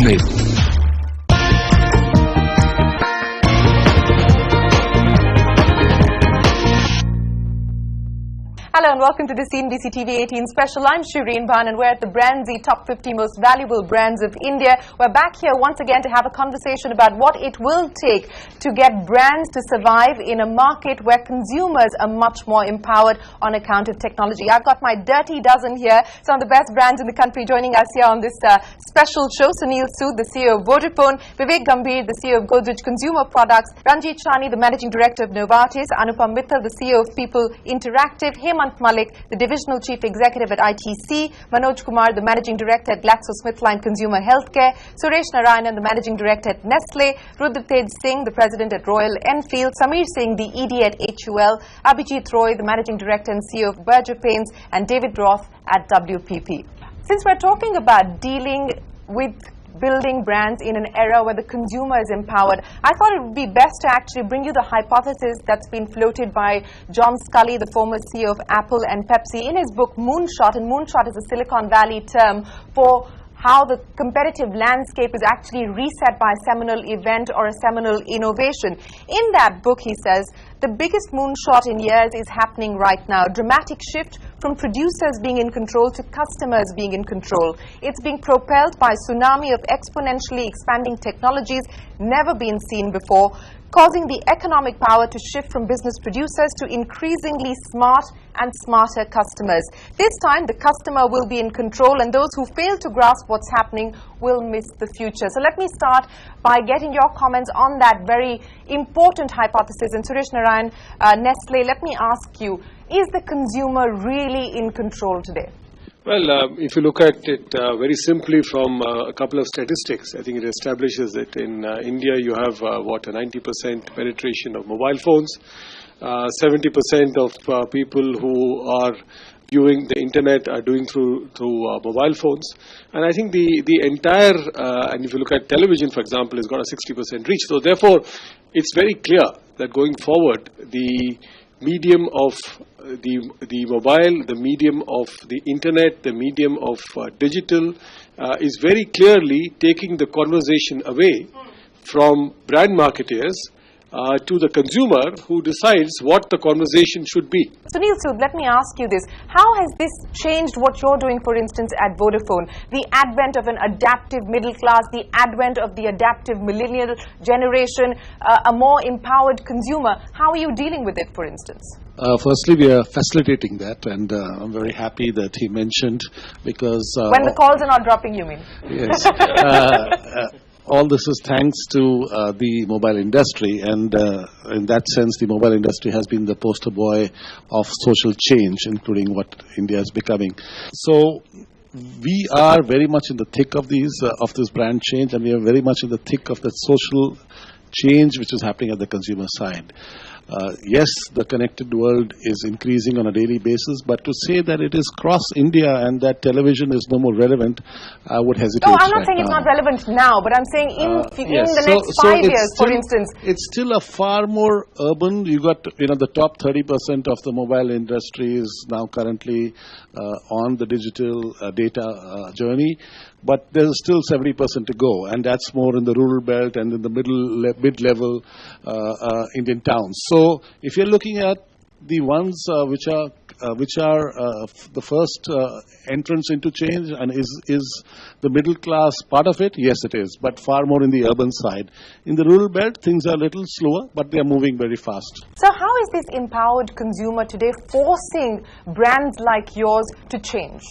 email. Hello and welcome to the CNBC TV18 special. I'm Shereen Bhan and we're at the BrandZ Top 50 Most Valuable Brands of India. We're back here once again to have a conversation about what it will take to get brands to survive in a market where consumers are much more empowered on account of technology. I've got my dirty dozen here, some of the best brands in the country joining us here on this special show. Sunil Sood, the CEO of Vodafone; Vivek Gambhir, the CEO of Godrej Consumer Products; Ranjit Chani, the Managing Director of Novartis; Anupam Mittal, the CEO of People Interactive; Hemant Malik, the Divisional Chief Executive at ITC; Manoj Kumar, the Managing Director at GlaxoSmithKline Consumer Healthcare; Suresh Narayanan, the Managing Director at Nestle; Rudratej Singh, the President at Royal Enfield; Samir Singh, the ED at HUL; Abhijit Roy, the Managing Director and CEO of Berger Paints; and David Roth at WPP. Since we're talking about dealing with building brands in an era where the consumer is empowered, I thought it would be best to actually bring you the hypothesis that's been floated by John Sculley, the former CEO of Apple and Pepsi, in his book Moonshot. And Moonshot is a Silicon Valley term for how the competitive landscape is actually reset by a seminal event or a seminal innovation. In that book, he says, the biggest moonshot in years is happening right now. Dramatic shift from producers being in control to customers being in control. It's being propelled by a tsunami of exponentially expanding technologies never been seen before, causing the economic power to shift from business producers to increasingly smart and smarter customers. This time, the customer will be in control, and those who fail to grasp what's happening will miss the future. So let me start by getting your comments on that very important hypothesis. And Suresh Narayan, Nestle, let me ask you, is the consumer really in control today? Well, if you look at it very simply from a couple of statistics, I think it establishes that in India you have a 90% penetration of mobile phones. 70% of people who are viewing the internet are doing through mobile phones. And I think the entire, and if you look at television, for example, has got a 60% reach. So therefore, it's very clear that going forward, the medium of the mobile, the medium of the internet, the medium of digital is very clearly taking the conversation away from brand marketers to the consumer who decides what the conversation should be. Sunil Sood, let me ask you this. How has this changed what you're doing, for instance, at Vodafone? The advent of an adaptive middle class, the advent of the adaptive millennial generation, a more empowered consumer. How are you dealing with it, for instance? Firstly, we are facilitating that, and I'm very happy that he mentioned, because when the calls are not dropping, you mean? Yes. All this is thanks to the mobile industry, and in that sense, the mobile industry has been the poster boy of social change, including what India is becoming. So we are very much in the thick of this brand change, and we are very much in the thick of the social change which is happening at the consumer side. Yes, the connected world is increasing on a daily basis, but to say that it is cross India and that television is no more relevant, I would hesitate. No, I'm not saying it's not relevant now, but I'm saying in the next 5 years, for instance. It's still a far more urban. You got, the top 30% of the mobile industry is now currently on the digital data journey. But there's still 70% to go, and that's more in the rural belt and in the mid-level Indian towns. So, if you're looking at the ones which are the first entrance into change, and is the middle class part of it? Yes, it is, but far more in the urban side. In the rural belt, things are a little slower, but they are moving very fast. So, how is this empowered consumer today forcing brands like yours to change?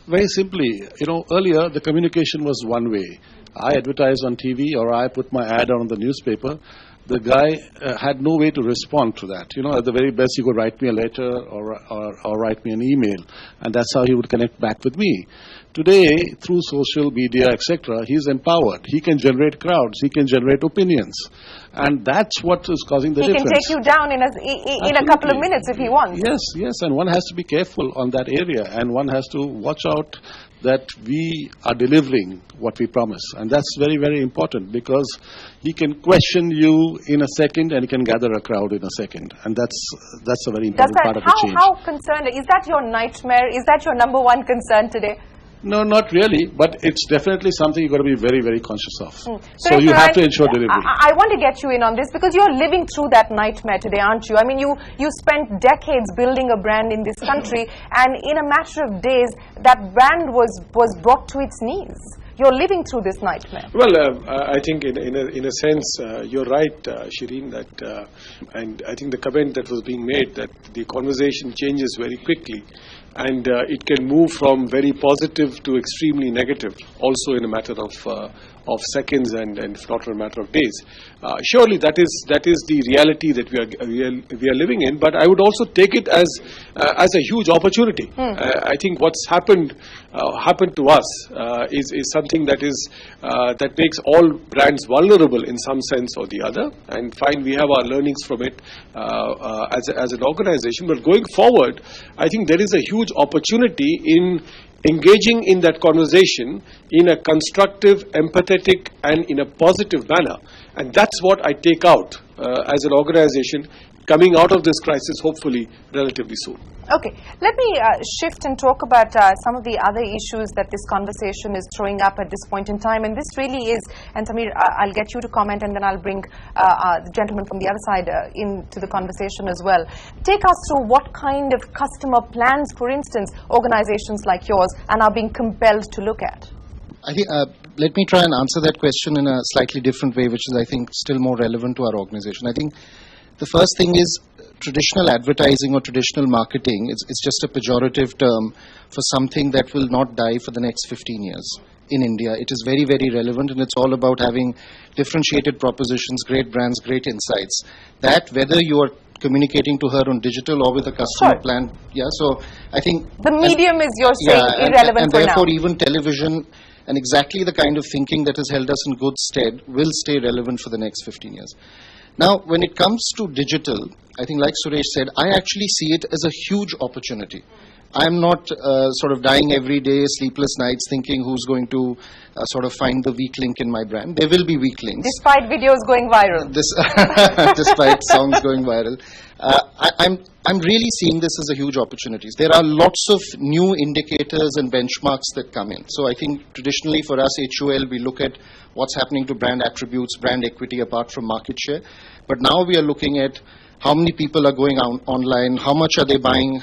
Very simply, earlier the communication was one way. I advertise on TV or I put my ad on the newspaper. The guy had no way to respond to that. At the very best, he could write me a letter or write me an email, and that's how he would connect back with me. Today, through social media, etc., he's empowered. He can generate crowds. He can generate opinions. And that's what is causing the difference. He can take you down in a couple of minutes if he wants. Yes, and one has to be careful on that area, and one has to watch out that we are delivering what we promise. And that's very, very important, because he can question you in a second and he can gather a crowd in a second. And that's a very important part of the change. How concerned, is that your nightmare? Is that your number one concern today? No, not really, but it's definitely something you've got to be very, very conscious of. So you Shereen, have to ensure delivery. I want to get you in on this because you're living through that nightmare today, aren't you? I mean, you spent decades building a brand in this country, and in a matter of days, that brand was brought to its knees. You're living through this nightmare. Well, I think in a sense, you're right, Shereen, that, and I think the comment that was being made that the conversation changes very quickly, and it can move from very positive to extremely negative, also in a matter of seconds and if not in a matter of days. Surely that is the reality that we are living in. But I would also take it as a huge opportunity. I think what's happened to us is something that makes all brands vulnerable in some sense or the other. And fine, we have our learnings from it as an organization. But going forward, I think there is a huge opportunity in engaging in that conversation in a constructive, empathetic, and in a positive manner. And that's what I take out as an organization coming out of this crisis, hopefully, relatively soon. Okay, let me shift and talk about some of the other issues that this conversation is throwing up at this point in time. And this really is, and Samir, I'll get you to comment, and then I'll bring the gentleman from the other side into the conversation as well. Take us through what kind of customer plans, for instance, organizations like yours are now being compelled to look at. I think, let me try and answer that question in a slightly different way, which is, I think, still more relevant to our organization. I think the first thing is traditional advertising or traditional marketing. It's just a pejorative term for something that will not die for the next 15 years. In India, it is very, very relevant, and it's all about having differentiated propositions, great brands, great insights. That whether you are communicating to her on digital or with a customer plan, so I think the medium is, you're saying, irrelevant and for therefore now. Even television and exactly the kind of thinking that has held us in good stead will stay relevant for the next 15 years. Now, when it comes to digital, I think like Suresh said, I actually see it as a huge opportunity. I'm not sort of dying every day, sleepless nights, thinking who's going to sort of find the weak link in my brand. There will be weak links. Despite videos going viral. Despite songs going viral. I'm really seeing this as a huge opportunity. There are lots of new indicators and benchmarks that come in. So I think traditionally for us, HUL, we look at what's happening to brand attributes, brand equity apart from market share. But now we are looking at how many people are going online, how much are they buying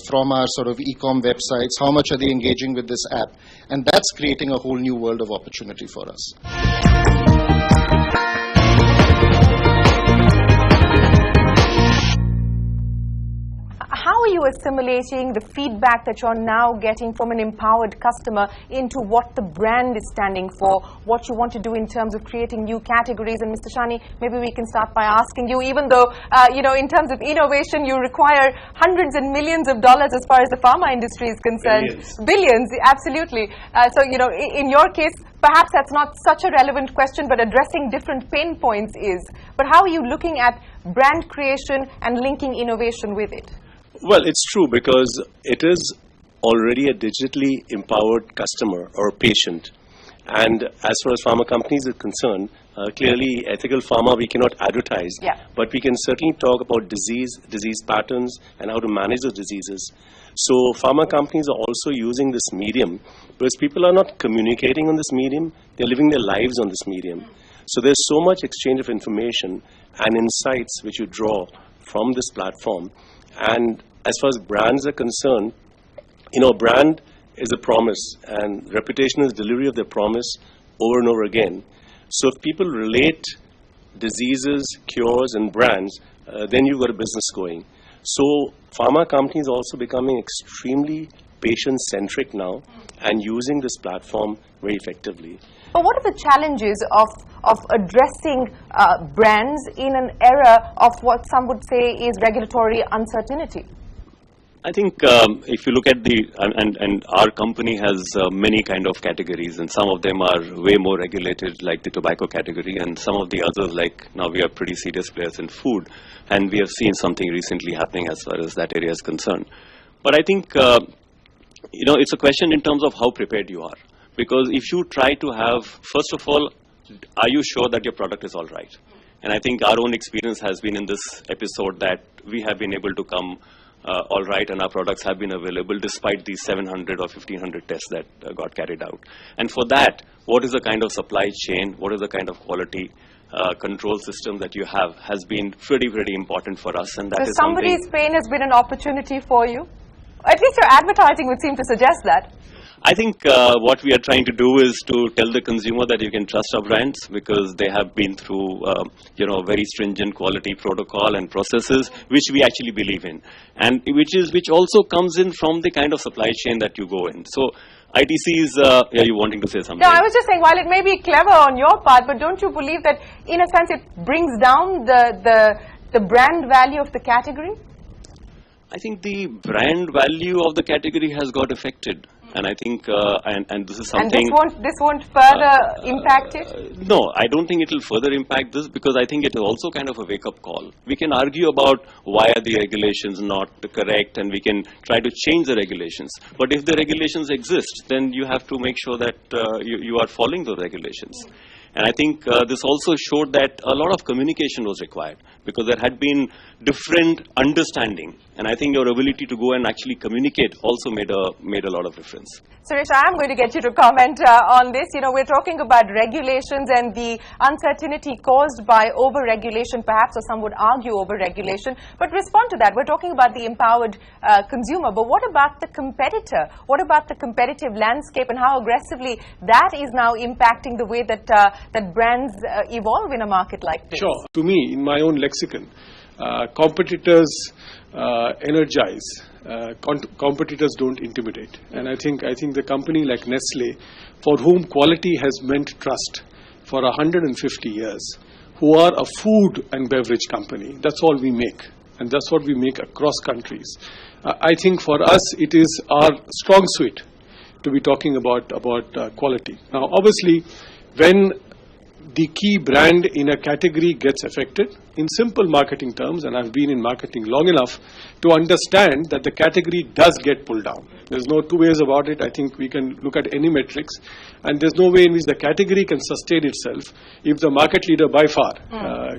from our sort of e-com websites, how much are they engaging with this app. And that's creating a whole new world of opportunity for us. How are you assimilating the feedback that you're now getting from an empowered customer into what the brand is standing for, what you want to do in terms of creating new categories? And Mr. Shani, maybe we can start by asking you, even though, in terms of innovation, you require hundreds and millions of dollars as far as the pharma industry is concerned. Billions, absolutely. So, in your case, perhaps that's not such a relevant question, but addressing different pain points is. But how are you looking at brand creation and linking innovation with it? Well, it's true because it is already a digitally empowered customer or patient. And as far as pharma companies are concerned, clearly ethical pharma we cannot advertise, but we can certainly talk about disease patterns and how to manage the diseases. So pharma companies are also using this medium because people are not communicating on this medium, they're living their lives on this medium. So there's so much exchange of information and insights which you draw from this platform. And as far as brands are concerned, brand is a promise and reputation is delivery of their promise over and over again. So if people relate diseases, cures and brands, then you've got a business going. So pharma companies are also becoming extremely patient-centric now and using this platform very effectively. But what are the challenges of addressing brands in an era of what some would say is regulatory uncertainty? I think if you look at and our company has many kind of categories, and some of them are way more regulated, like the tobacco category, and some of the others, like now we are pretty serious players in food, and we have seen something recently happening as far as that area is concerned. But I think, it's a question in terms of how prepared you are. Because if you try to have, first of all, are you sure that your product is all right? And I think our own experience has been in this episode that we have been able to come all right, and our products have been available despite these 700 or 1500 tests that got carried out. And for that, what is the kind of supply chain, what is the kind of quality control system that you have has been pretty important for us. And that so is somebody's pain has been an opportunity for you? At least your advertising would seem to suggest that. I think what we are trying to do is to tell the consumer that you can trust our brands because they have been through, very stringent quality protocol and processes, which we actually believe in, and which also comes in from the kind of supply chain that you go in. So ITCs, you wanting to say something? No, I was just saying, while it may be clever on your part, but don't you believe that, in a sense, it brings down the brand value of the category? I think the brand value of the category has got affected. And I think, and this is something... And this won't further impact it? No, I don't think it will further impact this because I think it is also kind of a wake-up call. We can argue about why are the regulations not correct and we can try to change the regulations. But if the regulations exist, then you have to make sure that you are following the regulations. And I think this also showed that a lot of communication was required because there had been different understanding. And I think your ability to go and actually communicate also made a lot of difference. Suresh, I am going to get you to comment on this. You know, we're talking about regulations and the uncertainty caused by over-regulation, perhaps, or some would argue over-regulation. But respond to that. We're talking about the empowered consumer. But what about the competitor? What about the competitive landscape and how aggressively that is now impacting the way that that brands evolve in a market like this? Sure. To me, in my own lexicon, competitors energize. Competitors don't intimidate. And I think the company like Nestle, for whom quality has meant trust for 150 years, who are a food and beverage company, that's all we make. And that's what we make across countries. I think for us, it is our strong suit to be talking about quality. Now, obviously, when the key brand in a category gets affected, in simple marketing terms, and I've been in marketing long enough to understand that the category does get pulled down. There's no two ways about it. I think we can look at any metrics, and there's no way in which the category can sustain itself if the market leader by far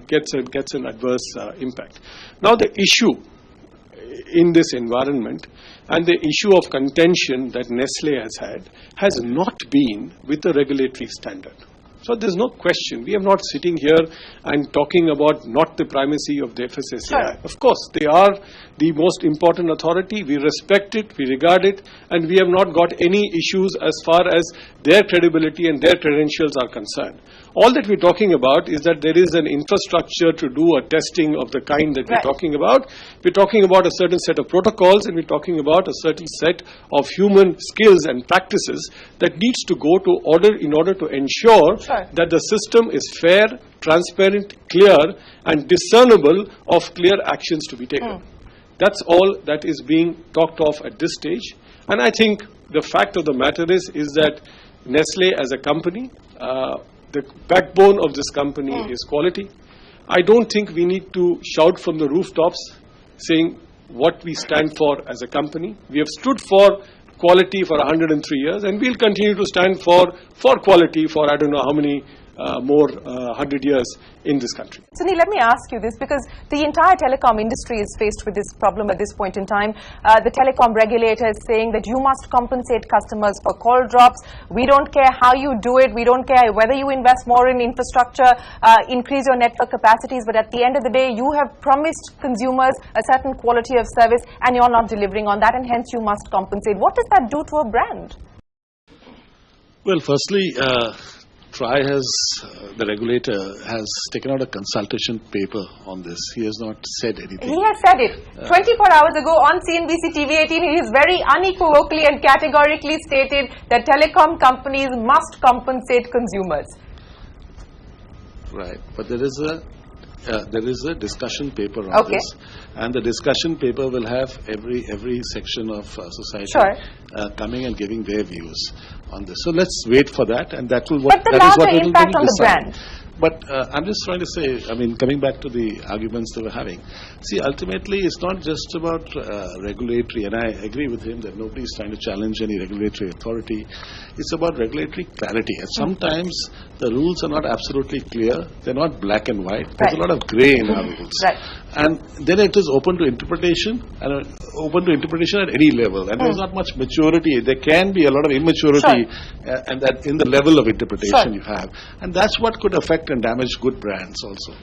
gets an adverse impact. Now, the issue in this environment and the issue of contention that Nestle has had has not been with the regulatory standard. So there's no question. We are not sitting here and talking about not the primacy of the FSSAI. Sure. Of course, they are the most important authority. We respect it, we regard it, and we have not got any issues as far as their credibility and their credentials are concerned. All that we're talking about is that there is an infrastructure to do a testing of the kind that we're talking about. We're talking about a certain set of protocols, and we're talking about a certain set of human skills and practices that needs to go to in order to ensure that the system is fair, transparent, clear, and discernible of clear actions to be taken. That's all that is being talked of at this stage. And I think the fact of the matter is that Nestle as a company, the backbone of this company is quality. I don't think we need to shout from the rooftops saying what we stand for as a company. We have stood for quality for 103 years, and we'll continue to stand for quality for I don't know how many more 100 years in this country. Sunil, let me ask you this, because the entire telecom industry is faced with this problem at this point in time. The telecom regulator is saying that you must compensate customers for call drops. We don't care how you do it. We don't care whether you invest more in infrastructure, increase your network capacities, but at the end of the day, you have promised consumers a certain quality of service and you're not delivering on that, and hence you must compensate. What does that do to a brand? Well, firstly, the regulator has taken out a consultation paper on this. He has not said anything. He has said it. 24 hours ago on CNBC TV18, he has very unequivocally and categorically stated that telecom companies must compensate consumers. Right, but there is a discussion paper on this, and the discussion paper will have every section of society coming and giving their views on this. So let's wait for that, and that will But the larger impact on the brand. But I'm just trying to say, I mean, coming back to the arguments that we're having, see, ultimately, it's not just about regulatory, and I agree with him that nobody is trying to challenge any regulatory authority. It's about regulatory clarity. And sometimes the rules are not absolutely clear. They're not black and white. There's a lot of gray in our rules. And then it is open to interpretation, and open to interpretation at any level. And there's not much maturity. There can be a lot of immaturity, and that in the level of interpretation you have. And that's what could affect and damage good brands also.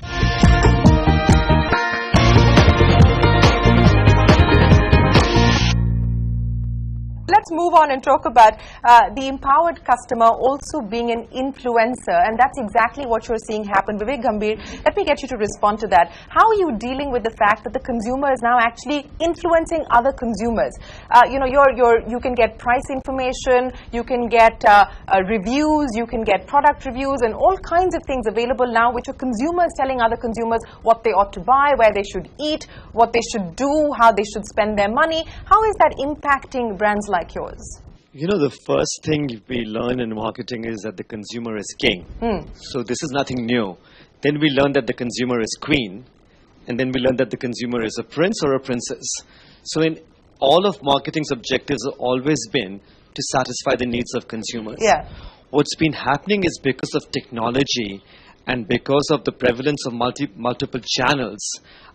Let's move on and talk about the empowered customer also being an influencer, and that's exactly what you're seeing happen. Vivek Gambhir, let me get you to respond to that. How are you dealing with the fact that the consumer is now actually influencing other consumers? You can get price information, you can get reviews, you can get product reviews, and all kinds of things available now, which are consumers telling other consumers what they ought to buy, where they should eat, what they should do, how they should spend their money. How is that impacting brands like yours? You know, the first thing we learn in marketing is that the consumer is king. So this is nothing new. Then we learn that the consumer is queen. And then we learn that the consumer is a prince or a princess. So in all of marketing's objectives have always been to satisfy the needs of consumers. Yeah. What's been happening is because of technology and because of the prevalence of multiple channels,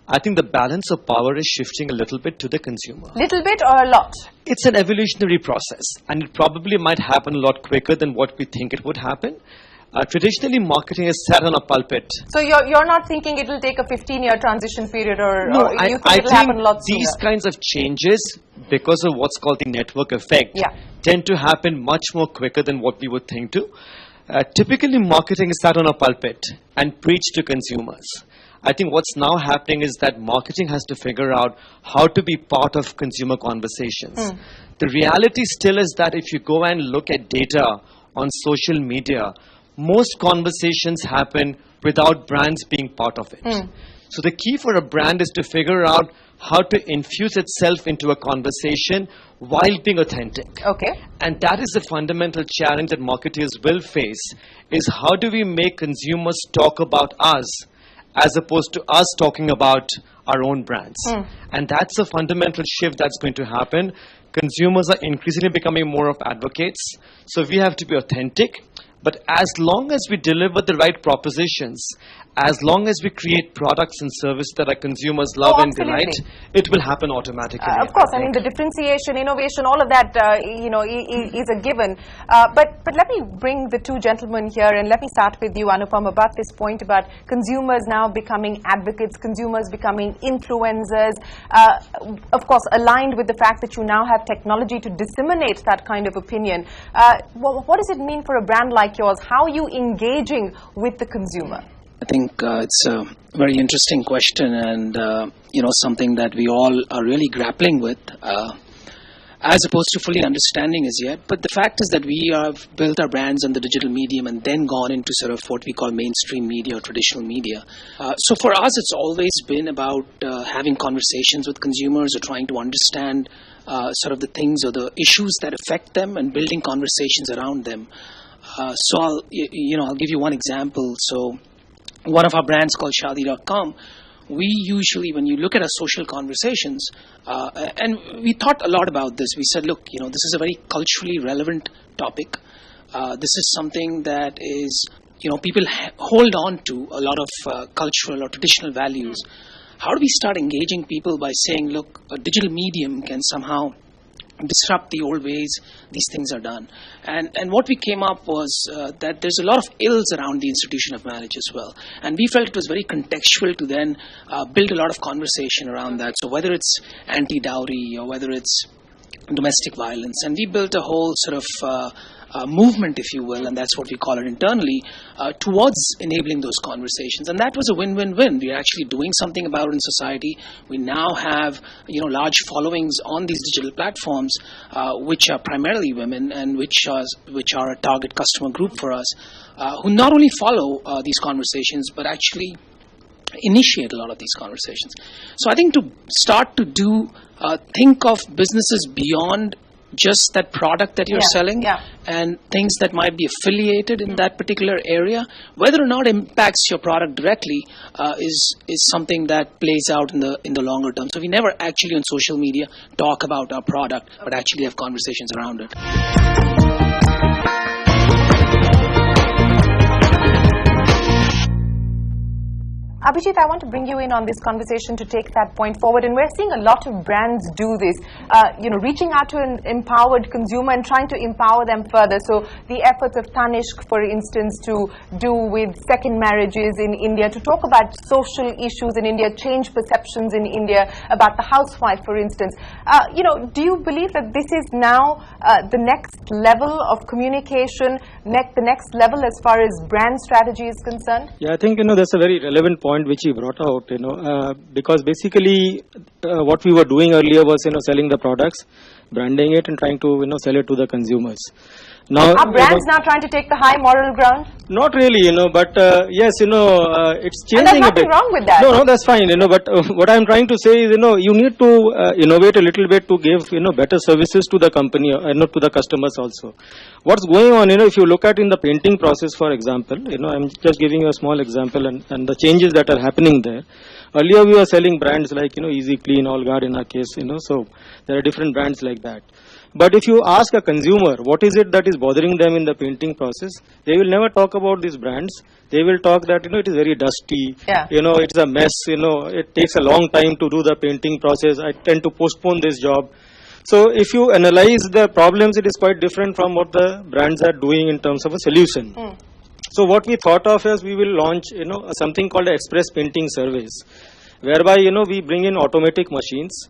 I think the balance of power is shifting a little bit to the consumer. Little bit or a lot? It's an evolutionary process, and it probably might happen a lot quicker than what we think it would happen. Traditionally, marketing is sat on a pulpit. So you're not thinking it will take a 15-year transition period, or you think I it will happen a lot think these sooner? kinds of changes, because of what's called the network effect, tend to happen much more quicker than what we would think to. Typically, marketing is sat on a pulpit and preached to consumers. I think what's now happening is that marketing has to figure out how to be part of consumer conversations. The reality still is that if you go and look at data on social media, most conversations happen without brands being part of it. So the key for a brand is to figure out how to infuse itself into a conversation while being authentic. Okay. And that is the fundamental challenge that marketers will face, is how do we make consumers talk about us as opposed to us talking about our own brands. And that's a fundamental shift that's going to happen. Consumers are increasingly becoming more of advocates. So we have to be authentic. But as long as we deliver the right propositions, as long as we create products and services that our consumers love and delight, it will happen automatically. Of course, I mean, the differentiation, innovation, all of that, is a given. But let me bring the two gentlemen here, and let me start with you, Anupam, about this point about consumers now becoming advocates, consumers becoming influencers, of course, aligned with the fact that you now have technology to disseminate that kind of opinion. What does it mean for a brand like yours? How are you engaging with the consumer? I think it's a very interesting question, and something that we all are really grappling with, as opposed to fully understanding as yet. But the fact is that we have built our brands on the digital medium and then gone into sort of what we call mainstream media or traditional media. So for us, it's always been about having conversations with consumers or trying to understand sort of the things or the issues that affect them and building conversations around them. So I'll give you one example. So one of our brands called Shaadi.com, we usually, when you look at our social conversations, and we thought a lot about this, we said, look, this is a very culturally relevant topic. This is something that is, people hold on to a lot of cultural or traditional values. How do we start engaging people by saying, look, a digital medium can somehow disrupt the old ways these things are done? And what we came up was that there's a lot of ills around the institution of marriage as well. And we felt it was very contextual to then build a lot of conversation around that. So whether it's anti-dowry or whether it's domestic violence, and we built a whole sort of movement, if you will, and that's what we call it internally, towards enabling those conversations. And that was a win-win-win. We're actually doing something about it in society. We now have, large followings on these digital platforms, which are primarily women and which are a target customer group for us, who not only follow these conversations, but actually initiate a lot of these conversations. So I think to start to think of businesses beyond just that product that you're selling, and things that might be affiliated in that particular area, whether or not it impacts your product directly, is something that plays out in the longer term. So we never actually on social media talk about our product, but actually have conversations around it. Abhijit, I want to bring you in on this conversation to take that point forward. And we're seeing a lot of brands do this, reaching out to an empowered consumer and trying to empower them further. So the efforts of Tanishq, for instance, to do with second marriages in India, to talk about social issues in India, change perceptions in India, about the housewife, for instance. Do you believe that this is now the next level of communication, the next level as far as brand strategy is concerned? Yeah, I think, that's a very relevant point which you brought out, because basically what we were doing earlier was, selling the products, branding it and trying to, sell it to the consumers. Now, are brands now trying to take the high moral ground? Not really, but yes, it's changing and there's a bit. nothing wrong with that. No, that's fine, but what I'm trying to say is, you need to innovate a little bit to give, better services to the company and not to the customers also. What's going on, if you look at in the painting process, for example, I'm just giving you a small example and the changes that are happening there. Earlier we were selling brands like, Easy Clean, All Guard in our case, so there are different brands like that. But if you ask a consumer what is it that is bothering them in the painting process, they will never talk about these brands. They will talk that, it is very dusty, it's a mess, it takes a long time to do the painting process. I tend to postpone this job. So if you analyze the problems, it is quite different from what the brands are doing in terms of a solution. So what we thought of is we will launch, something called Express Painting Service, whereby, we bring in automatic machines,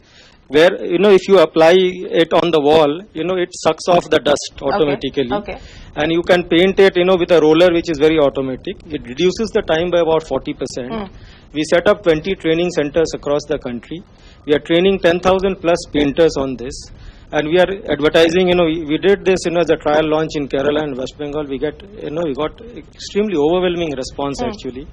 where, if you apply it on the wall, it sucks off the dust automatically. Okay. And you can paint it, with a roller which is very automatic. It reduces the time by about 40%. We set up 20 training centers across the country. We are training 10,000 plus painters on this. And we are advertising, we did this, as a trial launch in Kerala and West Bengal. We got extremely overwhelming response actually.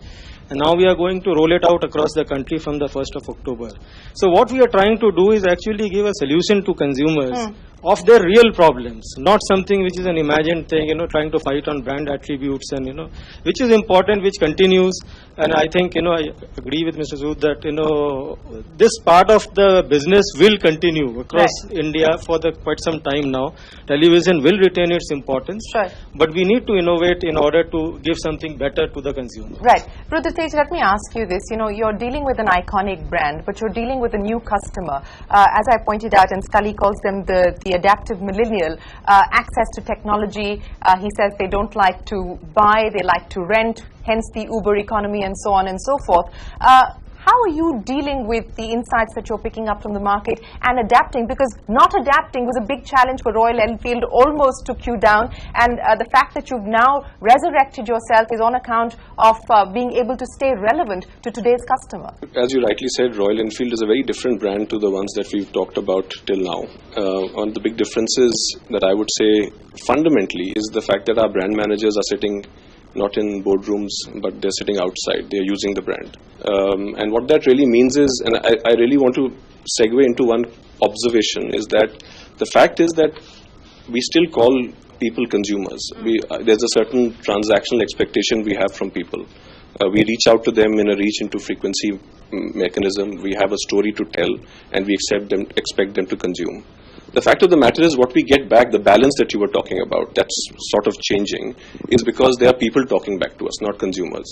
And now we are going to roll it out across the country from the 1st of October. So what we are trying to do is actually give a solution to consumers of their real problems, not something which is an imagined thing, trying to fight on brand attributes and, which is important, which continues. And I think, I agree with Mr. Zood that, this part of the business will continue across India for quite some time now. Television will retain its importance, but we need to innovate in order to give something better to the consumer. Right. Rudratej, let me ask you this. You're dealing with an iconic brand, but you're dealing with a new customer. As I pointed out, and Scully calls them the adaptive millennial, access to technology. He says they don't like to buy, they like to rent, hence the Uber economy and so on and so forth. How are you dealing with the insights that you're picking up from the market and adapting? Because not adapting was a big challenge for Royal Enfield, almost took you down. And the fact that you've now resurrected yourself is on account of being able to stay relevant to today's customer. As you rightly said, Royal Enfield is a very different brand to the ones that we've talked about till now. One of the big differences that I would say fundamentally is the fact that our brand managers are sitting not in boardrooms, but they're sitting outside. They're using the brand. And what that really means is, and I really want to segue into one observation, is that the fact is that we still call people consumers. There's a certain transactional expectation we have from people. We reach out to them in a reach into frequency mechanism. We have a story to tell, and we expect them to consume. The fact of the matter is what we get back, the balance that you were talking about, that's sort of changing, is because there are people talking back to us, not consumers.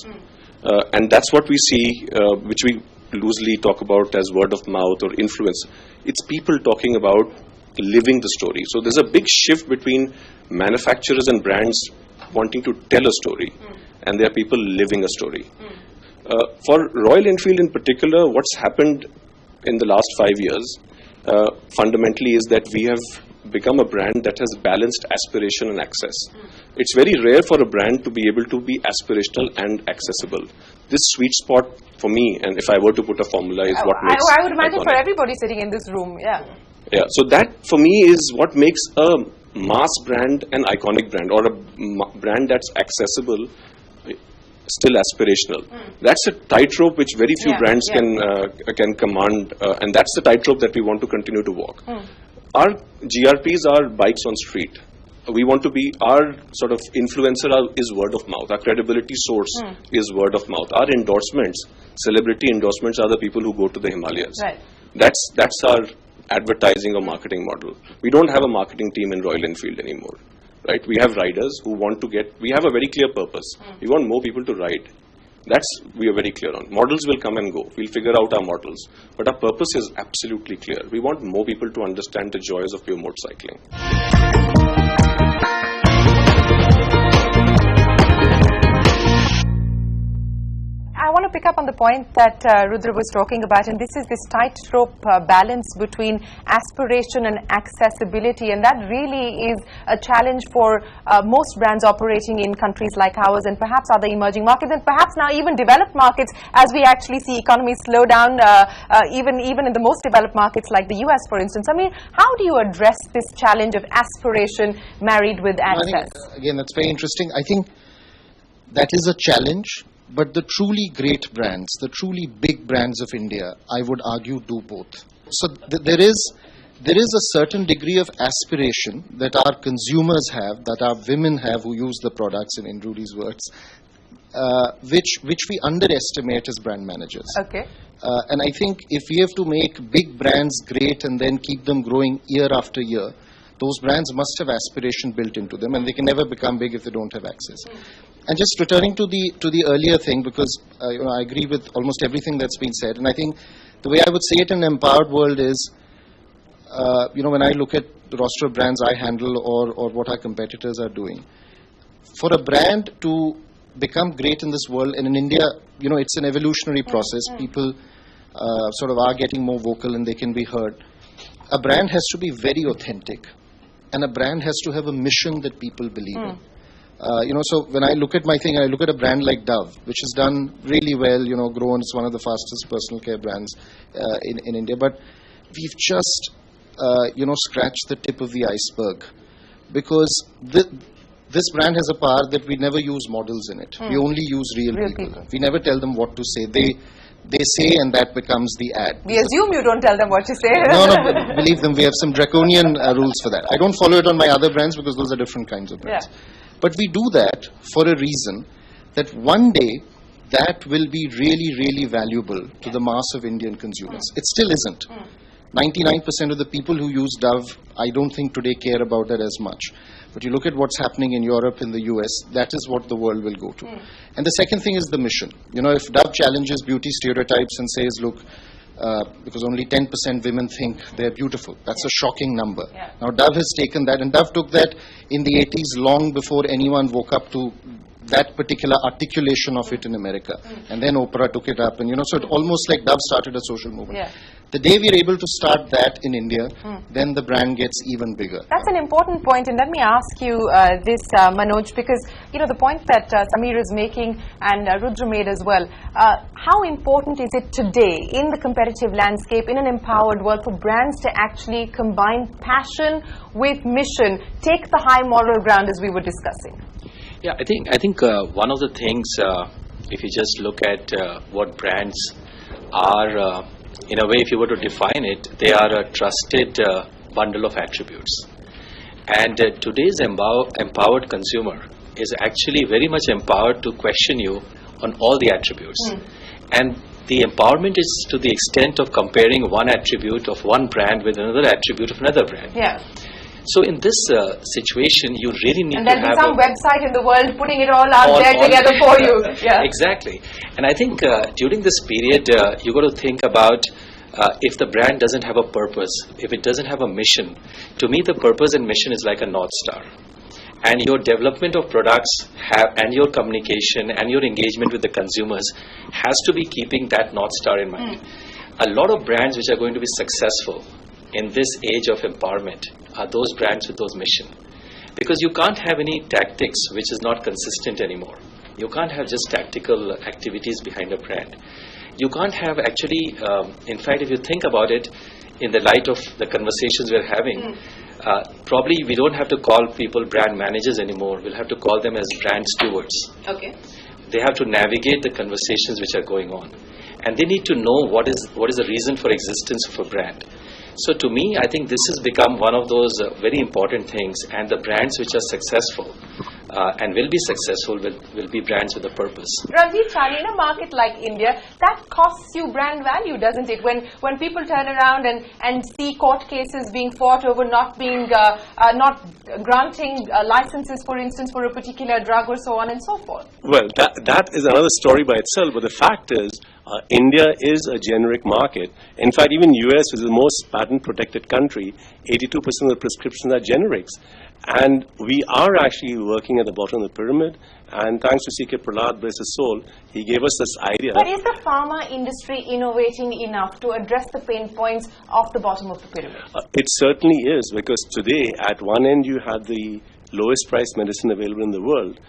And that's what we see, which we loosely talk about as word of mouth or influence. It's people talking about living the story. So there's a big shift between manufacturers and brands wanting to tell a story, and there are people living a story. For Royal Enfield in particular, what's happened in the last 5 years fundamentally is that we have become a brand that has balanced aspiration and access. It's very rare for a brand to be able to be aspirational and accessible. This sweet spot for me, and if I were to put a formula, is what makes I would imagine for everybody sitting in this room, Yeah, so that for me is what makes a mass brand an iconic brand, or a brand that's accessible, still aspirational. That's a tightrope which very few brands can command, and that's the tightrope that we want to continue to walk. Our GRPs are bikes on street. We want to be, our sort of influencer is word of mouth. Our credibility source is word of mouth. Our endorsements, celebrity endorsements, are the people who go to the Himalayas. That's our advertising or marketing model. We don't have a marketing team in Royal Enfield anymore. Right? We have riders who want to we have a very clear purpose. We want more people to ride. We are very clear on. Models will come and go. We'll figure out our models. But our purpose is absolutely clear. We want more people to understand the joys of pure motorcycling. I want to pick up on the point that Rudra was talking about, and this is this tightrope balance between aspiration and accessibility, and that really is a challenge for most brands operating in countries like ours and perhaps other emerging markets, and perhaps now even developed markets, as we actually see economies slow down, even in the most developed markets like the US, for instance. I mean, how do you address this challenge of aspiration married with access? I think, again, that's very interesting. I think that is a challenge. But the truly great brands, the truly big brands of India, I would argue, do both. So there is a certain degree of aspiration that our consumers have, that our women have who use the products, in Rudy's words, which we underestimate as brand managers. Okay. And I think if we have to make big brands great and then keep them growing year after year, those brands must have aspiration built into them, and they can never become big if they don't have access. And just returning to the earlier thing, because I agree with almost everything that's been said, and I think the way I would say it in an empowered world is, when I look at the roster of brands I handle or what our competitors are doing, for a brand to become great in this world, and in India, it's an evolutionary process. People sort of are getting more vocal and they can be heard. A brand has to be very authentic, and a brand has to have a mission that people believe in. So when I look at my thing, I look at a brand like Dove, which has done really well, grown. It's one of the fastest personal care brands in India. But we've just, scratched the tip of the iceberg, because this brand has a power that we never use models in it. We only use real people. We never tell them what to say. They say, and that becomes the ad. We assume you don't tell them what to say. No, believe them, we have some draconian rules for that. I don't follow it on my other brands because those are different kinds of brands. Yeah. But we do that for a reason, that one day that will be really, really valuable to the mass of Indian consumers. It still isn't. 99% of the people who use Dove, I don't think today care about that as much. But you look at what's happening in Europe, in the US, that is what the world will go to. And the second thing is the mission. If Dove challenges beauty stereotypes and says, look, because only 10% women think they're beautiful. That's a shocking number. Yeah. Now, Dove has taken that, and Dove took that in the 80s, long before anyone woke up to that particular articulation of it in America. And then Oprah took it up, and so it almost like Dove started a social movement. Yeah. The day we're able to start that in India, then the brand gets even bigger. That's an important point, and let me ask you this, Manoj, because the point that Samir is making and Rudra made as well. How important is it today in the competitive landscape, in an empowered world, for brands to actually combine passion with mission, take the high moral ground as we were discussing? Yeah, I think one of the things, if you just look at what brands are, in a way, if you were to define it, they are a trusted bundle of attributes. And today's empowered consumer is actually very much empowered to question you on all the attributes. And the empowerment is to the extent of comparing one attribute of one brand with another attribute of another brand. Yeah. So in this situation, you really need to have... And there'll be some website in the world putting it all out there together for you. Yeah. Exactly. And I think during this period, you've got to think about if the brand doesn't have a purpose, if it doesn't have a mission. To me, the purpose and mission is like a North Star. And your development of products and your communication and your engagement with the consumers has to be keeping that North Star in mind. A lot of brands which are going to be successful in this age of empowerment are those brands with those mission. Because you can't have any tactics which is not consistent anymore. You can't have just tactical activities behind a brand. You can't have actually, in fact, if you think about it, in the light of the conversations we're having, probably we don't have to call people brand managers anymore. We'll have to call them as brand stewards. Okay. They have to navigate the conversations which are going on. And they need to know what is the reason for existence of a brand. So to me, I think this has become one of those very important things, and the brands which are successful and will be successful will be brands with a purpose. Ranveer Chari, in a market like India, that costs you brand value, doesn't it? When people turn around and see court cases being fought over not granting licenses, for instance, for a particular drug or so on and so forth. Well, that is another story by itself, but the fact is, India is a generic market. In fact, even US is the most patent-protected country. 82% of the prescriptions are generics. And we are actually working at the bottom of the pyramid. And thanks to C.K. Prahlad, bless his soul, he gave us this idea. But is the pharma industry innovating enough to address the pain points of the bottom of the pyramid? It certainly is, because today, at one end, you have the lowest priced medicine available in the world,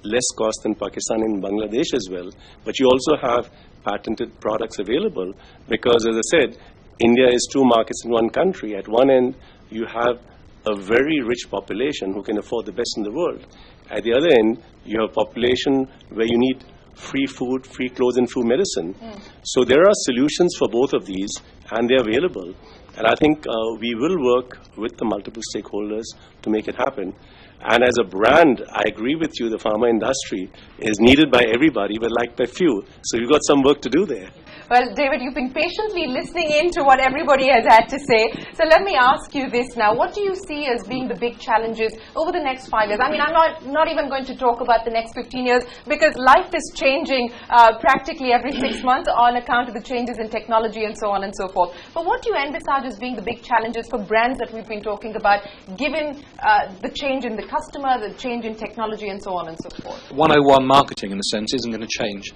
less cost than Pakistan and Bangladesh as well. But you also have patented products available, because, as I said, India is two markets in one country. At one end, you have a very rich population who can afford the best in the world. At the other end, you have a population where you need free food, free clothes, and free medicine. So there are solutions for both of these, and they're available. And I think we will work with the multiple stakeholders to make it happen. And as a brand, I agree with you, the pharma industry is needed by everybody, but liked by few. So you've got some work to do there. Well, David, you've been patiently listening in to what everybody has had to say. So let me ask you this now. What do you see as being the big challenges over the next 5 years? I mean, I'm not even going to talk about the next 15 years, because life is changing practically every 6 months on account of the changes in technology and so on and so forth. But what do you envisage as being the big challenges for brands that we've been talking about, given the change in the customer, the change in technology and so on and so forth? 101 marketing, in a sense, isn't going to change.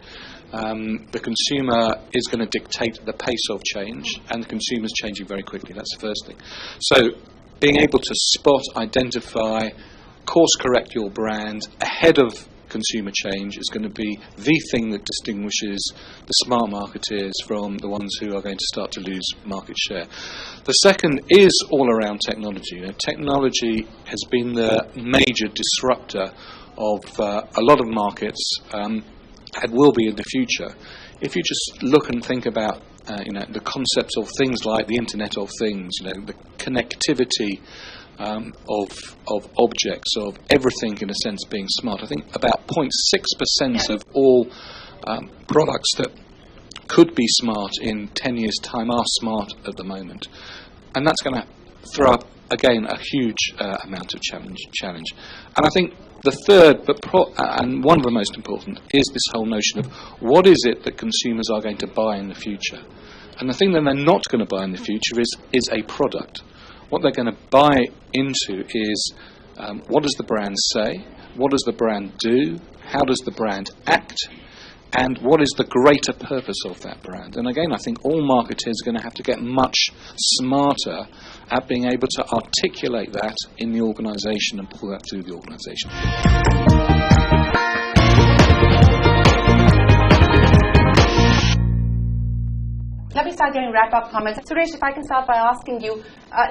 The consumer is going to dictate the pace of change, and the consumer is changing very quickly. That's the first thing. So being able to spot, identify, course correct your brand ahead of consumer change is going to be the thing that distinguishes the smart marketeers from the ones who are going to start to lose market share. The second is all around technology. Technology has been the major disruptor of a lot of markets, and will be in the future. If you just look and think about the concepts of things like the Internet of Things, the connectivity of objects, of everything in a sense being smart. I think about 0.6% of all products that could be smart in 10 years' time are smart at the moment. And that's going to throw up, again, a huge amount of challenge. And I think the third, and one of the most important, is this whole notion of what is it that consumers are going to buy in the future. And the thing that they're not going to buy in the future is a product. What they're going to buy into is what does the brand say, what does the brand do, how does the brand act, and what is the greater purpose of that brand. And again, I think all marketers are going to have to get much smarter at being able to articulate that in the organisation and pull that through the organisation. Let me start getting wrap-up comments. Suresh, if I can start by asking you,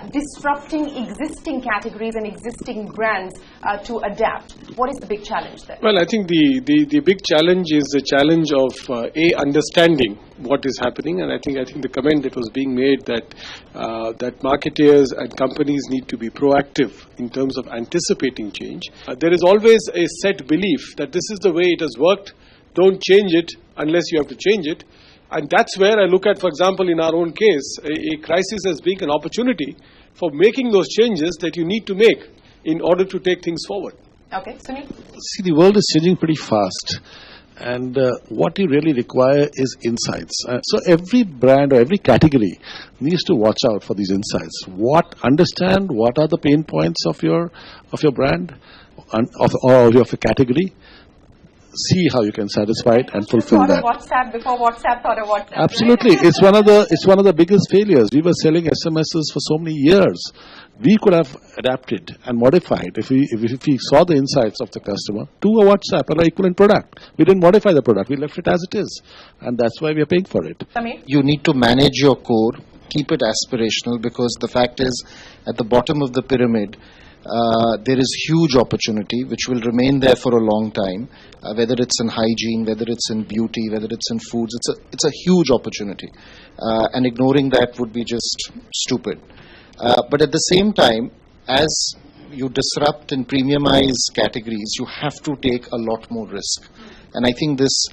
disrupting existing categories and existing brands to adapt, what is the big challenge there? Well, I think the big challenge is the challenge of understanding what is happening, and I think the comment that was being made that marketeers and companies need to be proactive in terms of anticipating change. There is always a set belief that this is the way it has worked, don't change it unless you have to change it. And that's where I look at, for example, in our own case, a crisis as being an opportunity for making those changes that you need to make in order to take things forward. Okay, Sunil? See, the world is changing pretty fast. And what you really require is insights. So every brand or every category needs to watch out for these insights. Understand what are the pain points of your brand or of your category. See how you can satisfy it and fulfill that. WhatsApp before WhatsApp thought of WhatsApp. Absolutely, it's one of the biggest failures. We were selling SMSs for so many years. We could have adapted and modified if we saw the insights of the customer to a WhatsApp or an equivalent product. We didn't modify the product; we left it as it is, and that's why we are paying for it. You need to manage your core, keep it aspirational, because the fact is, at the bottom of the pyramid, there is huge opportunity which will remain there for a long time, whether it's in hygiene, whether it's in beauty, whether it's in foods. It's a huge opportunity, and ignoring that would be just stupid. But at the same time, as you disrupt and premiumize categories, you have to take a lot more risk. And I think this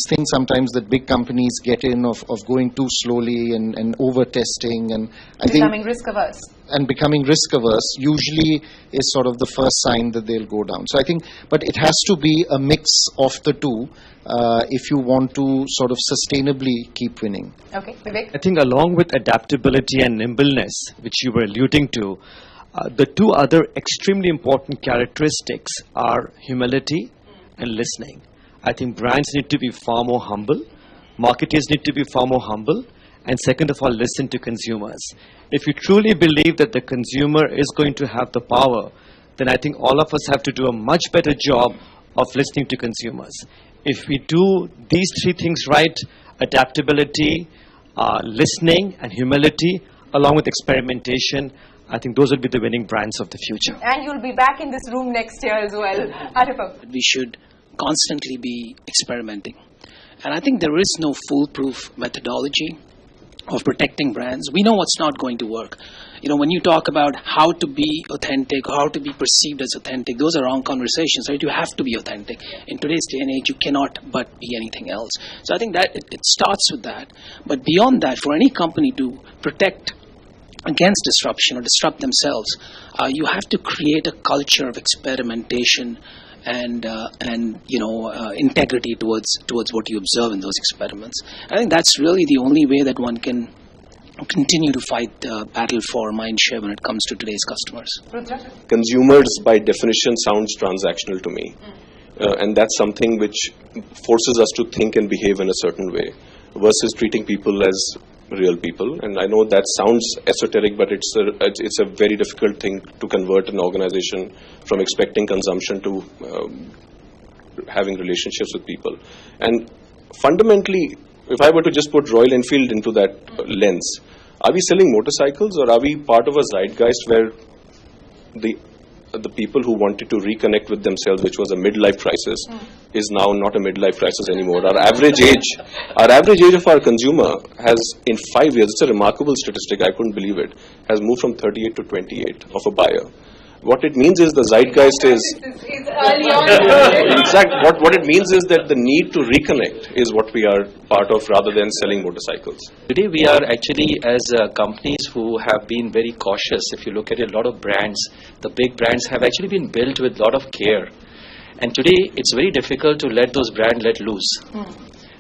thing sometimes that big companies get in of going too slowly and over-testing, and I think becoming risk-averse. And becoming risk-averse usually is sort of the first sign that they'll go down. So I think, but it has to be a mix of the two if you want to sort of sustainably keep winning. Okay, Vivek? I think along with adaptability and nimbleness, which you were alluding to, the two other extremely important characteristics are humility and listening. I think brands need to be far more humble, marketers need to be far more humble, and second of all, listen to consumers. If you truly believe that the consumer is going to have the power, then I think all of us have to do a much better job of listening to consumers. If we do these three things right, adaptability, listening, and humility, along with experimentation, I think those will be the winning brands of the future. And you'll be back in this room next year as well. Arifah. We should constantly be experimenting. And I think there is no foolproof methodology of protecting brands. We know what's not going to work. You know, when you talk about how to be authentic, how to be perceived as authentic, those are wrong conversations, right? You have to be authentic. In today's day and age, you cannot but be anything else. So I think that it starts with that. But beyond that, for any company to protect against disruption or disrupt themselves, you have to create a culture of experimentation and integrity towards what you observe in those experiments. I think that's really the only way that one can continue to fight the battle for mind share when it comes to today's customers. Consumers, by definition, sounds transactional to me. And that's something which forces us to think and behave in a certain way versus treating people as real people. And I know that sounds esoteric, but it's a very difficult thing to convert an organization from expecting consumption to having relationships with people. And fundamentally, if I were to just put Royal Enfield into that lens, are we selling motorcycles or are we part of a zeitgeist where the people who wanted to reconnect with themselves, which was a midlife crisis, is now not a midlife crisis anymore. Our average age of our consumer has, in 5 years, it's a remarkable statistic, I couldn't believe it, has moved from 38 to 28 of a buyer. What it means is the zeitgeist is early on. Exactly. What it means is that the need to reconnect is what we are part of rather than selling motorcycles. Today we are actually, as companies who have been very cautious. If you look at a lot of brands, the big brands have actually been built with a lot of care. And today it's very difficult to let those brands let loose.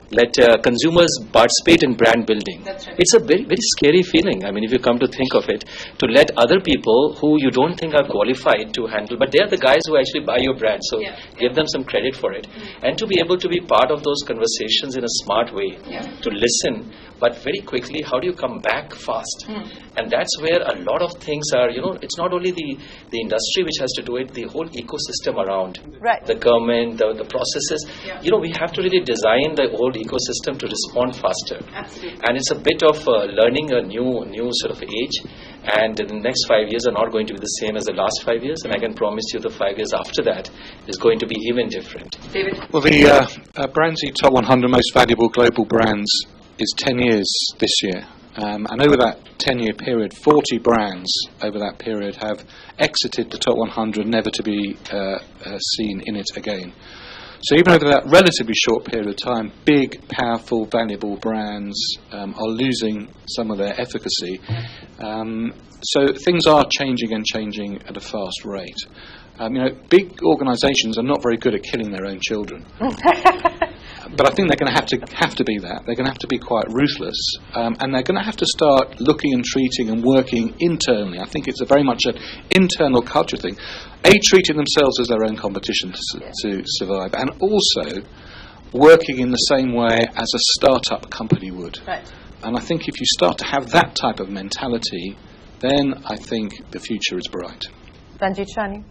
Let consumers participate in brand building. That's right. It's a very, very scary feeling. I mean, if you come to think of it, to let other people who you don't think are qualified to handle, but they're the guys who actually buy your brand, so give them some credit for it. And to be able to be part of those conversations in a smart way, to listen, but very quickly, how do you come back fast? And that's where a lot of things are, it's not only the industry which has to do it, the whole ecosystem around. Right. The government, the processes. We have to really design the whole ecosystem to respond faster. Absolutely. And it's a bit of learning a new sort of age. And the next 5 years are not going to be the same as the last 5 years. And I can promise you the 5 years after that is going to be even different. David? Well, the BrandZ Top 100 Most Valuable Global Brands is 10 years this year. And over that 10-year period, 40 brands over that period have exited the top 100, never to be seen in it again. So even over that relatively short period of time, big, powerful, valuable brands are losing some of their efficacy. So things are changing and changing at a fast rate. Big organisations are not very good at killing their own children. But I think they're going to have to be that. They're going to have to be quite ruthless, and they're going to have to start looking and treating and working internally. I think it's very much an internal culture thing. Treating themselves as their own competition to survive, and also working in the same way as a startup company would. Right. And I think if you start to have that type of mentality, then I think the future is bright. Ranjit Shani?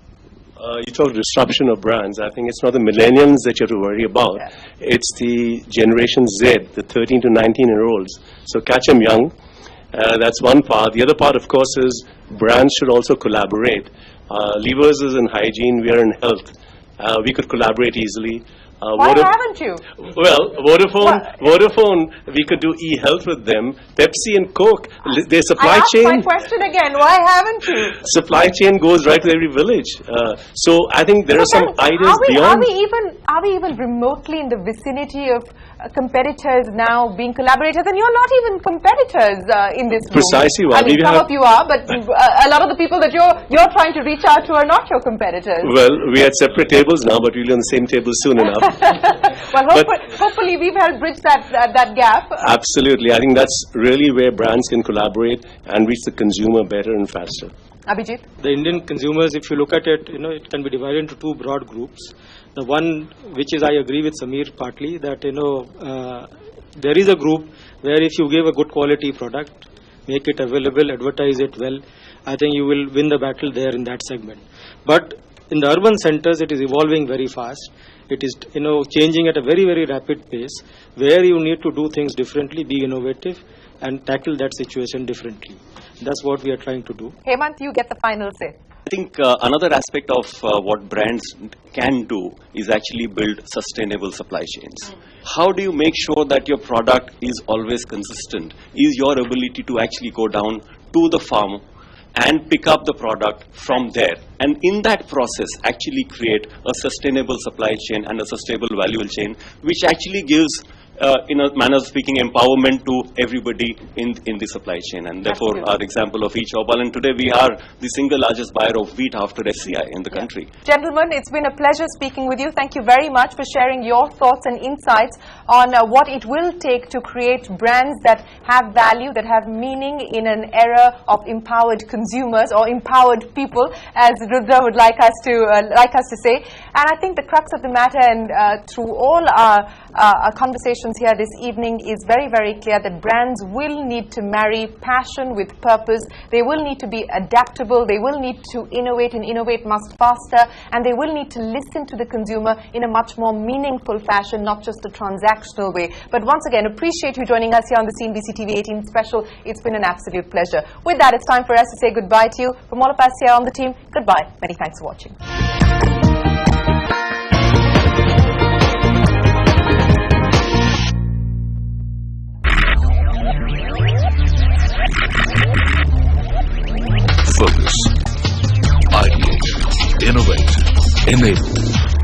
You talk disruption of brands. I think it's not the millennials that you have to worry about. It's the Generation Z, the 13 to 19-year-olds. So catch them young. That's one part. The other part, of course, is brands should also collaborate. Levers is in hygiene. We are in health. We could collaborate easily. Why haven't you? Well, Vodafone, we could do e-health with them. Pepsi and Coke, their supply chain. I asked my question again. Why haven't you? Supply chain goes right to every village. So I think there are some ideas beyond. Are we even remotely in the vicinity of competitors now being collaborators? And you're not even competitors in this room. Precisely. I mean, some of you are, but a lot of the people that you're trying to reach out to are not your competitors. Well, we're at separate tables now, but we'll be on the same table soon enough. Well, hopefully we've helped bridge that gap. Absolutely. I think that's really where brands can collaborate and reach the consumer better and faster. Abhijit? The Indian consumers, if you look at it, it can be divided into two broad groups. The one which is, I agree with Samir partly, that, there is a group where if you give a good quality product, make it available, advertise it well, I think you will win the battle there in that segment. But in the urban centers, it is evolving very fast. It is, changing at a very, very rapid pace, where you need to do things differently, be innovative, and tackle that situation differently. That's what we are trying to do. Hemant, you get the final say. I think another aspect of what brands can do is actually build sustainable supply chains. How do you make sure that your product is always consistent? Is your ability to actually go down to the farm and pick up the product from there, and in that process actually create a sustainable supply chain and a sustainable value chain, which actually gives, in a manner of speaking, empowerment to everybody in the supply chain. And therefore, our example of e-Chopal, and today we are the single largest buyer of wheat after SCI in the country. Gentlemen, it's been a pleasure speaking with you. Thank you very much for sharing your thoughts and insights on what it will take to create brands that have value, that have meaning in an era of empowered consumers or empowered people, as Rudra would like us to say. And I think the crux of the matter, and through all our conversations here this evening, is very, very clear that brands will need to marry passion with purpose. They will need to be adaptable. They will need to innovate, and innovate much faster. And they will need to listen to the consumer in a much more meaningful fashion, not just a transactional way. But once again, appreciate you joining us here on the CNBC TV18 special. It's been an absolute pleasure. With that, it's time for us to say goodbye to you. From all of us here on the team, goodbye. Many thanks for watching. Focus, ideate, innovate, enable.